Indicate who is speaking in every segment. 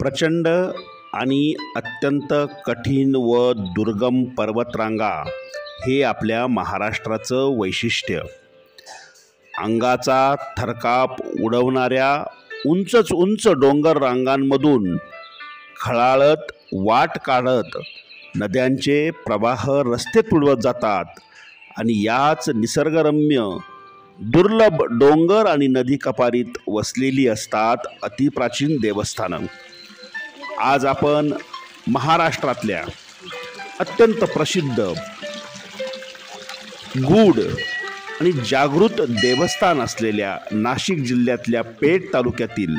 Speaker 1: प्रचंड आणि अत्यंत कठीण व दुर्गम पर्वतरांगा हे आपल्या महाराष्ट्राचं वैशिष्ट्य. अंगाचा थरकाप उडवणाऱ्या उंचच उंच डोंगर रांगांमधून खळाळत वाट काढत नद्यांचे प्रवाह रस्ते तुडवत जातात आणि याच निसर्गरम्य दुर्लभ डोंगर आणि नदी कपारीत वसलेली असतात अतिप्राचीन देवस्थानं. आज आपण महाराष्ट्रातल्या अत्यंत प्रसिद्ध गूढ आणि जागृत देवस्थान असलेल्या नाशिक जिल्ह्यातल्या पेठ तालुक्यातील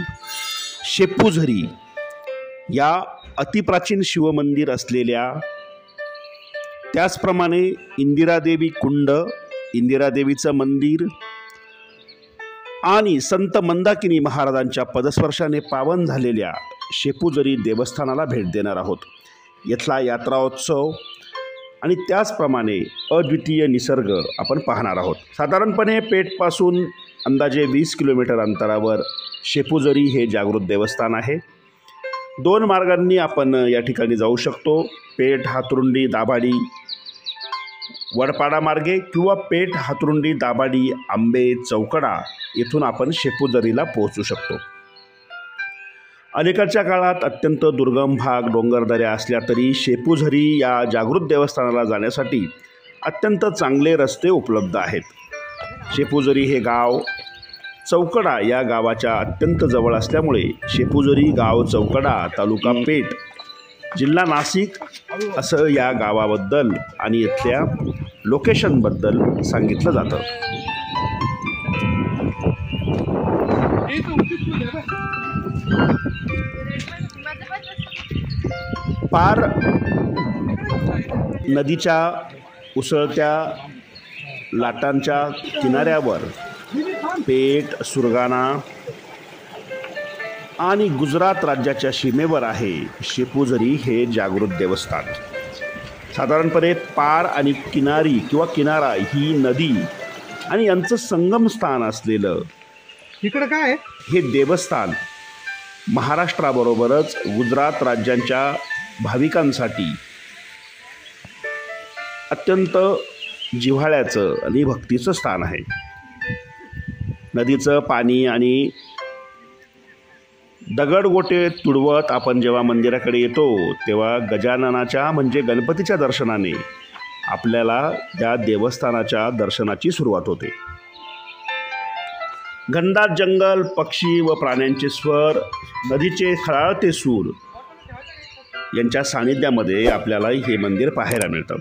Speaker 1: शेपूझरी या अतिप्राचीन शिवमंदिर असलेल्या, त्याचप्रमाणे इंदिरादेवी कुंड, इंदिरादेवीचं मंदिर आणि संत मंदाकिनी महाराजांच्या पदस्पर्शाने पावन झालेल्या शेपूझरी देवस्थानाला भेट देणार आहोत. इथला यात्राोत्सव आणि त्याचप्रमाणे अद्वितीय निसर्ग आपण पाहणार आहोत. साधारणपणे पेठपासून अंदाजे 20 किलोमीटर अंतरावर शेपूझरी हे जागृत देवस्थान आहे. 2 मार्गांनी आपण या ठिकाणी जाऊ शकतो. पेठ हातरुंडी दाभाडी वडपाडा मार्गे किंवा पेठ हातरुंडी दाभाडी आंबे चौकडा येथून आपण शेपूझरीला पोहोचू शकतो. अलीकडच्या काळात अत्यंत दुर्गम भाग डोंगरदऱ्या असल्या तरी शेपूझरी या जागृत देवस्थानाला जाण्यासाठी अत्यंत चांगले रस्ते उपलब्ध आहेत. शेपूझरी हे गाव चौकडा या गावाच्या अत्यंत जवळ असल्यामुळे शेपूझरी गाव चौकडा तालुका पेठ जिल्हा नाशिक असं या गावाबद्दल आणि इथल्या लोकेशनबद्दल सांगितलं जातं. पार नदीच्या उसळत्या लाटांच्या किनाऱ्यावर पेठ, सुरगाणा आणि गुजरात राज्याच्या सीमेवर आहे शेपूझरी हे जागृत देवस्थान. साधारणपणे पार आणि किनारी किंवा किनारा ही नदी आणि यांचं संगम स्थान असलेलं
Speaker 2: इकडं काय
Speaker 1: हे देवस्थान महाराष्ट्राबरोबरच गुजरात राज्यांच्या भाविकांसाठी अत्यंत जिव्हाळ्याचं आणि भक्तीचं स्थान आहे. नदीचं पाणी आणि दगडगोटे तुडवत आपण जेव्हा मंदिराकडे येतो तेव्हा गजाननाच्या म्हणजे गणपतीच्या दर्शनाने आपल्याला त्या देवस्थानाच्या दर्शनाची सुरुवात होते. घनदाट जंगल, पक्षी व प्राण्यांचे स्वर, नदीचे खळाळते सूर यांच्या सानिध्यामध्ये आपल्याला हे मंदिर पाहायला मिळतं.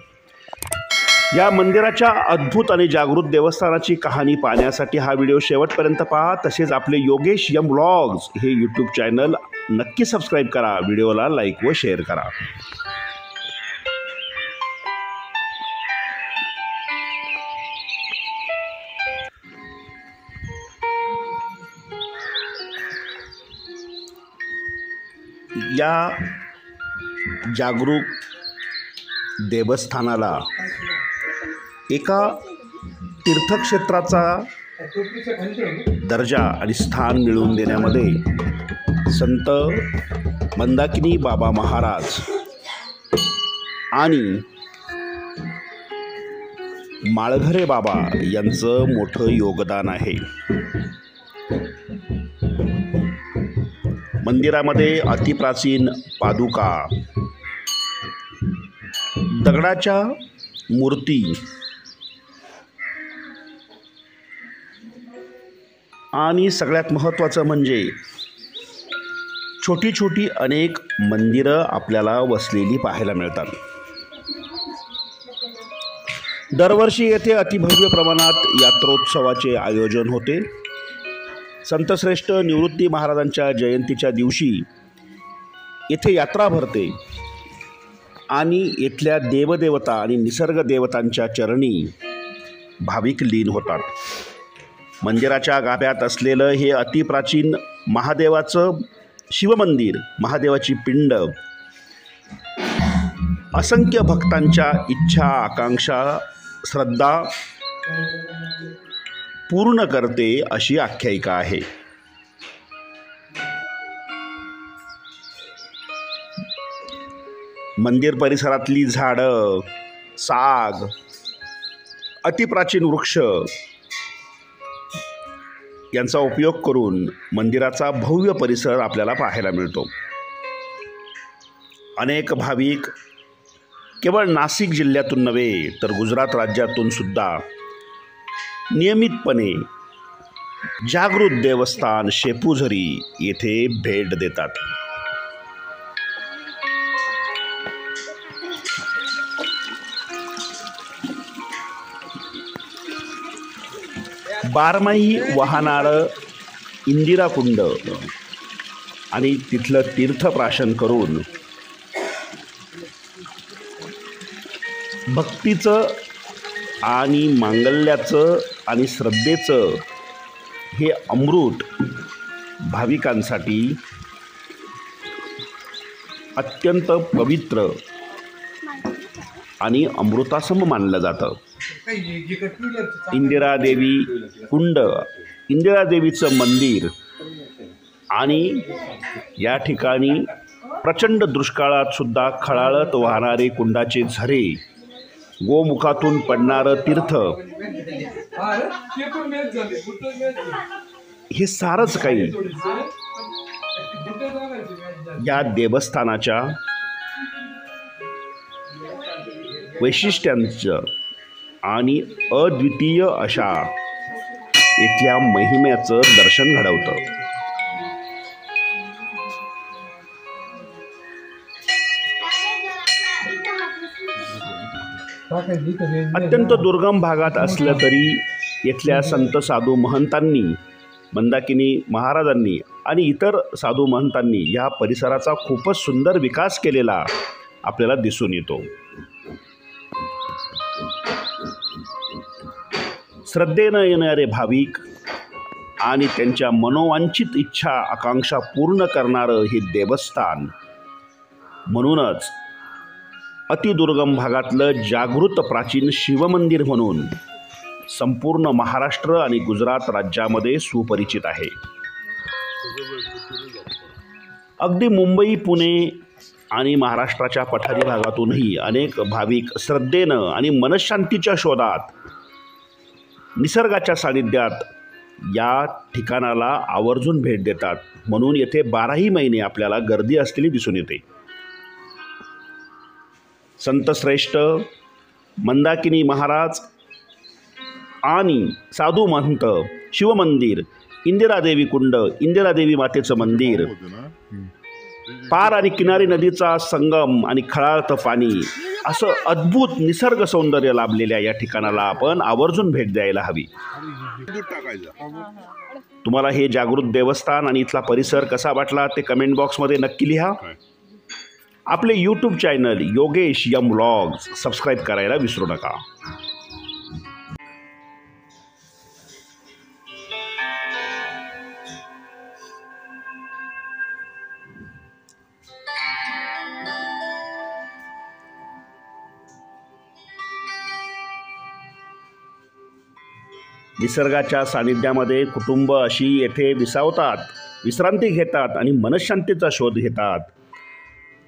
Speaker 1: या मंदिराच्या अद्भुत आणि जागृत देवस्थानाची कहाणी पाहण्यासाठी हा व्हिडिओ शेवटपर्यंत पहा. तसेच आपले योगेश एम व्लॉग्स हे यूट्यूब चॅनल नक्की सबस्क्राईब करा. व्हिडिओला लाईक व शेअर करा. या जागरूक देवस्थानाला एका तीर्थक्षेत्राचा दर्जा आणि स्थान मिळवून देण्यामध्ये संत मंदाकिनी बाबा महाराज आणि माळघरे बाबा यांचं मोठं योगदान आहे. मंदिरामध्ये अतिप्राचीन पादुका, दगडाच्या मूर्ती आणि सगळ्यात महत्त्वाचं म्हणजे छोटी छोटी अनेक मंदिरं आपल्याला वसलेली पाहायला मिळतात. दरवर्षी येथे अतिभव्य प्रमाणात यात्रोत्सवाचे आयोजन होते. संतश्रेष्ठ निवृत्ती महाराजांच्या जयंतीच्या दिवशी येथे यात्रा भरते आणि इथल्या देवदेवता आणि निसर्ग देवतांच्या चरणी भाविक लीन होतात. मंदिराच्या गाभ्यात असलेलं हे अतिप्राचीन महादेवाचं शिवमंदिर, महादेवाची पिंड असंख्य भक्तांच्या इच्छा, आकांक्षा, श्रद्धा पूर्ण करते अशी आख्यायिका आहे. मंदिर परिसरातली झाडं, साग, अतिप्राचीन वृक्ष यांचा उपयोग करून मंदिराचा भव्य परिसर आपल्याला पाहायला मिळतो. अनेक भाविक केवळ नाशिक जिल्ह्यातून नव्हे तर गुजरात राज्यातून सुद्धा नियमितपणे जागृत देवस्थान शेपूझरी येथे भेट देतात. बारमाही वाहणारं इंदिरा कुंड आणि तिथलं तीर्थप्राशन करून भक्तीचं आणि मांगल्याचं आणि श्रद्धेचं हे अमृत भाविकांसाठी अत्यंत पवित्र आणि अमृतासम मानलं जातं. इंदिरा देवी कुंड, इंदिरा देवीचं मंदिर आणि या ठिकाणी प्रचंड दुष्काळात सुद्धा खळाळत वाहणारे कुंडाचे झरे, गोमुखातून पडणारं तीर्थ, हे सारंच काही या देवस्थानाच्या वैशिष्ट्यांचं आणि अद्वितीय अशा इथल्या महिम्याचं दर्शन घडवतं. अत्यंत दुर्गम भागात असलं तरी इथल्या संत साधू महंतांनी, मंदाकिनी महाराजांनी आणि इतर साधू महंतांनी या परिसराचा खूपच सुंदर विकास केलेला आपल्याला दिसून येतो. श्रद्धेनं येणारे भाविक आणि त्यांच्या मनोवांछित इच्छा आकांक्षा पूर्ण करणारं हे देवस्थान, म्हणूनच अतिदुर्गम भागातलं जागृत प्राचीन शिवमंदिर म्हणून संपूर्ण महाराष्ट्र आणि गुजरात राज्यामध्ये सुपरिचित आहे. अगदी मुंबई, पुणे आणि महाराष्ट्राच्या पठारी भागातूनही अनेक भाविक श्रद्धेनं आणि मनशांतीच्या शोधात निसर्गाच्या सानिध्यात या ठिकाणाला आवर्जून भेट देतात. म्हणून येथे 12ही महिने आपल्याला गर्दी असलेली दिसून येते. संतश्रेष्ठ मंदाकिनी महाराज आणि साधू महंत, शिवमंदिर, इंदिरादेवी कुंड, इंदिरादेवी मातेचं मंदिर, पार आणि किनारी नदीचा संगम आणि खळाळतं पाणी, असं अद्भुत निसर्ग सौंदर्य लाभलेल्या या ठिकाणाला आपण आवर्जून भेट द्यायला हवी. तुम्हाला हे जागृत देवस्थान आणि इथला परिसर कसा वाटला ते कमेंट बॉक्समध्ये नक्की लिहा. आपले YouTube channel Yogesh M vlogs subscribe करायला विसरू नका. निसर्गाच्या सानिध्यामध्ये कुटुंब अशी येथे विसावतात, विश्रांती घेतात आणि मनशांतीचा शोध घेतात.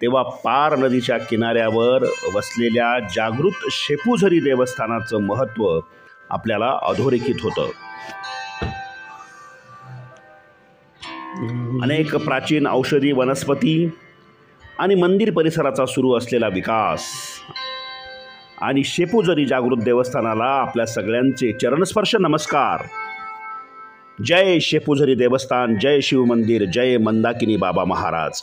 Speaker 1: तेव्हा पार नदीच्या किनाऱ्यावर वसलेल्या जागृत शेपूझरी देवस्थानाचं महत्त्व आपल्याला अधोरेखित होतं. अनेक प्राचीन औषधी वनस्पती आणि मंदिर परिसराचा सुरू असलेला विकास आणि शेपूझरी जागृत देवस्थानाला आपल्या सगळ्यांचे चरणस्पर्श नमस्कार. जय शेपूझरी देवस्थान, जय शिवमंदिर, जय मंदाकिनी बाबा महाराज.